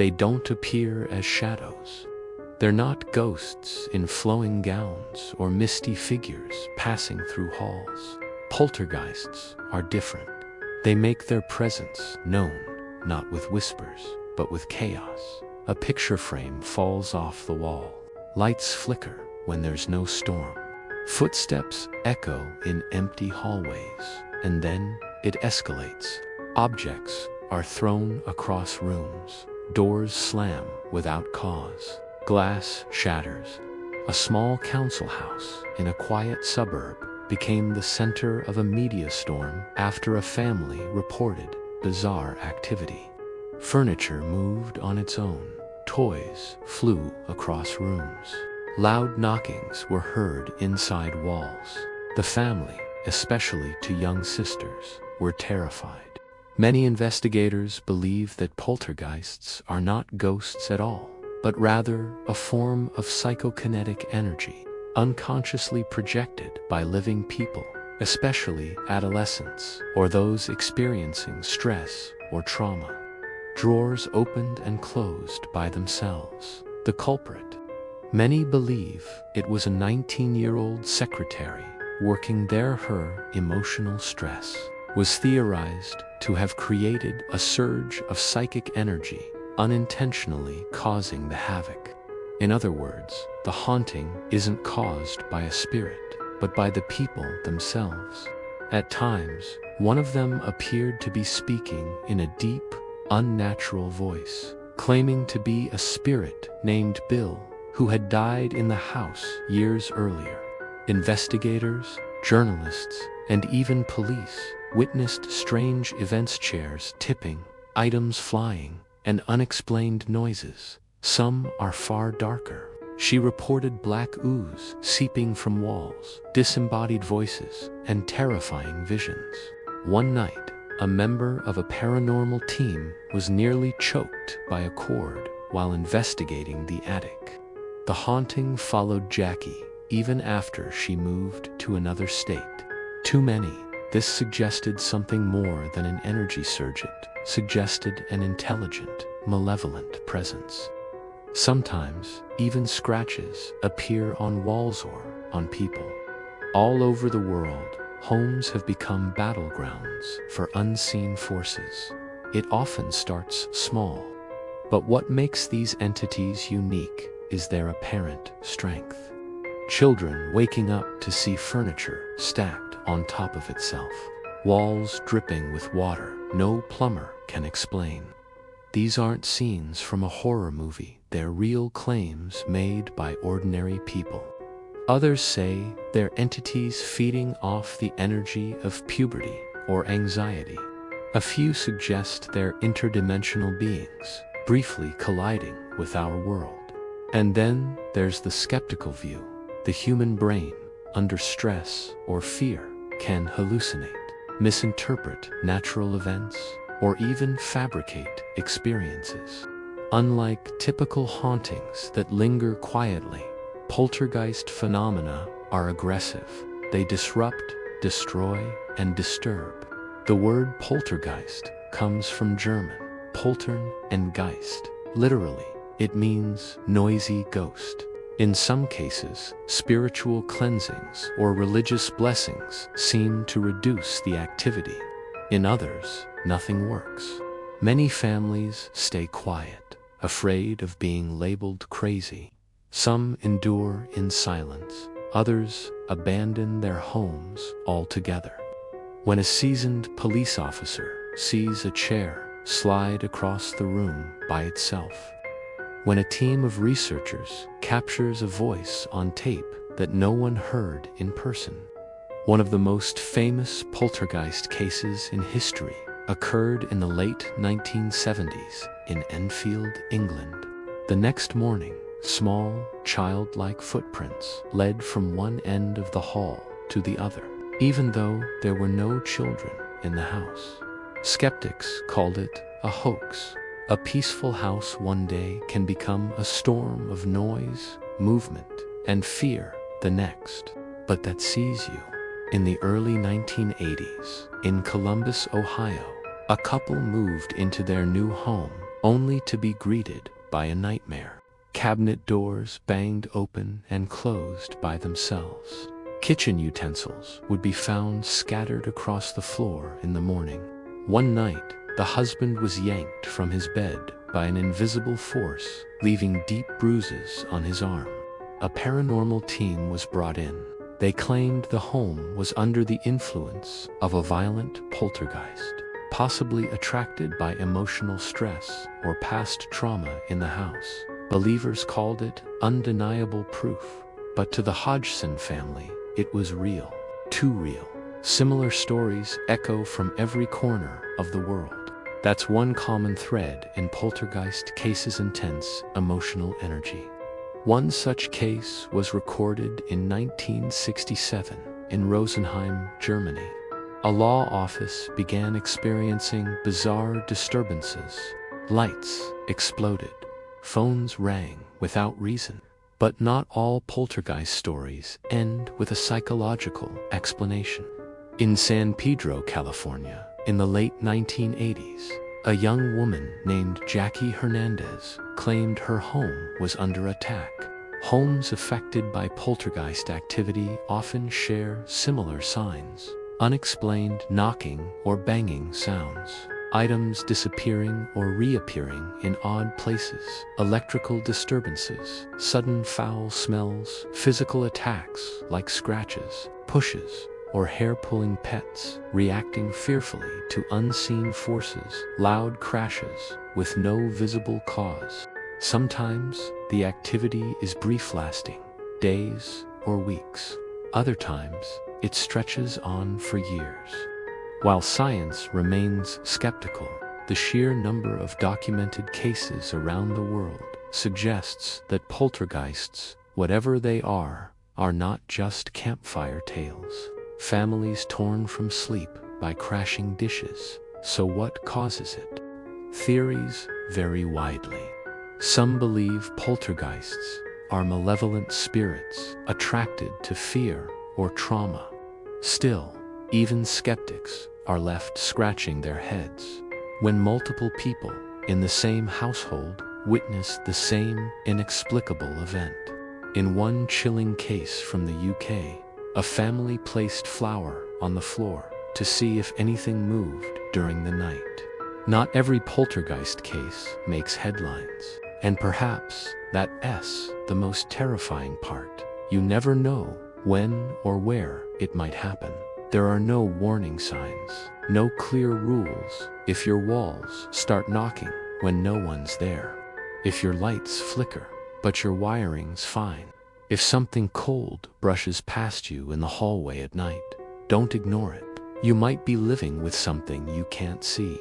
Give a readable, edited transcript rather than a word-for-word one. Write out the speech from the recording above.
They don't appear as shadows. They're not ghosts in flowing gowns or misty figures passing through halls. Poltergeists are different. They make their presence known, not with whispers, but with chaos. A picture frame falls off the wall. Lights flicker when there's no storm. Footsteps echo in empty hallways, and then it escalates. Objects are thrown across rooms. Doors slam without cause. Glass shatters. A small council house in a quiet suburb became the center of a media storm after a family reported bizarre activity. Furniture moved on its own. Toys flew across rooms. Loud knockings were heard inside walls. The family, especially two young sisters, were terrified. Many investigators believe that poltergeists are not ghosts at all, but rather a form of psychokinetic energy, unconsciously projected by living people, especially adolescents or those experiencing stress or trauma. Drawers opened and closed by themselves. The culprit. Many believe it was a 19-year-old secretary working her emotional stress. Was theorized to have created a surge of psychic energy, unintentionally causing the havoc. In other words, the haunting isn't caused by a spirit, but by the people themselves. At times, one of them appeared to be speaking in a deep, unnatural voice, claiming to be a spirit named Bill, who had died in the house years earlier. Investigators, journalists, and even police witnessed strange events: chairs tipping, items flying, and unexplained noises. Some are far darker. She reported black ooze seeping from walls, disembodied voices, and terrifying visions. One night, a member of a paranormal team was nearly choked by a cord while investigating the attic. The haunting followed Jackie even after she moved to another state. Too many. This suggested something more than an energy surge. It suggested an intelligent, malevolent presence. Sometimes, even scratches appear on walls or on people. All over the world, homes have become battlegrounds for unseen forces. It often starts small. But what makes these entities unique is their apparent strength. Children waking up to see furniture stacked on top of itself. Walls dripping with water no plumber can explain. These aren't scenes from a horror movie. They're real claims made by ordinary people. Others say they're entities feeding off the energy of puberty or anxiety. A few suggest they're interdimensional beings, briefly colliding with our world. And then there's the skeptical view. The human brain, under stress or fear, can hallucinate, misinterpret natural events, or even fabricate experiences. Unlike typical hauntings that linger quietly, poltergeist phenomena are aggressive. They disrupt, destroy, and disturb. The word poltergeist comes from German, poltern and Geist. Literally, it means noisy ghost. In some cases, spiritual cleansings or religious blessings seem to reduce the activity. In others, nothing works. Many families stay quiet, afraid of being labeled crazy. Some endure in silence. Others abandon their homes altogether. When a seasoned police officer sees a chair slide across the room by itself. When a team of researchers captures a voice on tape that no one heard in person. One of the most famous poltergeist cases in history occurred in the late 1970s in Enfield, England. The next morning, small, childlike footprints led from one end of the hall to the other, even though there were no children in the house. Skeptics called it a hoax. A peaceful house one day can become a storm of noise, movement, and fear the next. But that sees you. In the early 1980s, in Columbus, Ohio, a couple moved into their new home only to be greeted by a nightmare. Cabinet doors banged open and closed by themselves. Kitchen utensils would be found scattered across the floor in the morning. One night, the husband was yanked from his bed by an invisible force, leaving deep bruises on his arm. A paranormal team was brought in. They claimed the home was under the influence of a violent poltergeist, possibly attracted by emotional stress or past trauma in the house. Believers called it undeniable proof, but to the Hodgson family, it was real, too real. Similar stories echo from every corner of the world. That's one common thread in poltergeist cases: intense emotional energy. One such case was recorded in 1967 in Rosenheim, Germany. A law office began experiencing bizarre disturbances. Lights exploded. Phones rang without reason. But not all poltergeist stories end with a psychological explanation. In San Pedro, California, in the late 1980s, a young woman named Jackie Hernandez claimed her home was under attack. Homes affected by poltergeist activity often share similar signs: unexplained knocking or banging sounds, items disappearing or reappearing in odd places, electrical disturbances, sudden foul smells, physical attacks like scratches, pushes, or hair-pulling pets reacting fearfully to unseen forces, loud crashes with no visible cause. Sometimes the activity is brief-lasting, days or weeks. Other times it stretches on for years. While science remains skeptical, the sheer number of documented cases around the world suggests that poltergeists, whatever they are not just campfire tales. Families torn from sleep by crashing dishes. So what causes it? Theories vary widely. Some believe poltergeists are malevolent spirits attracted to fear or trauma. Still, even skeptics are left scratching their heads when multiple people in the same household witness the same inexplicable event. In one chilling case from the UK, a family placed flour on the floor to see if anything moved during the night. Not every poltergeist case makes headlines, and perhaps that's the most terrifying part. You never know when or where it might happen. There are no warning signs, no clear rules. If your walls start knocking when no one's there, if your lights flicker but your wiring's fine, if something cold brushes past you in the hallway at night, don't ignore it. You might be living with something you can't see.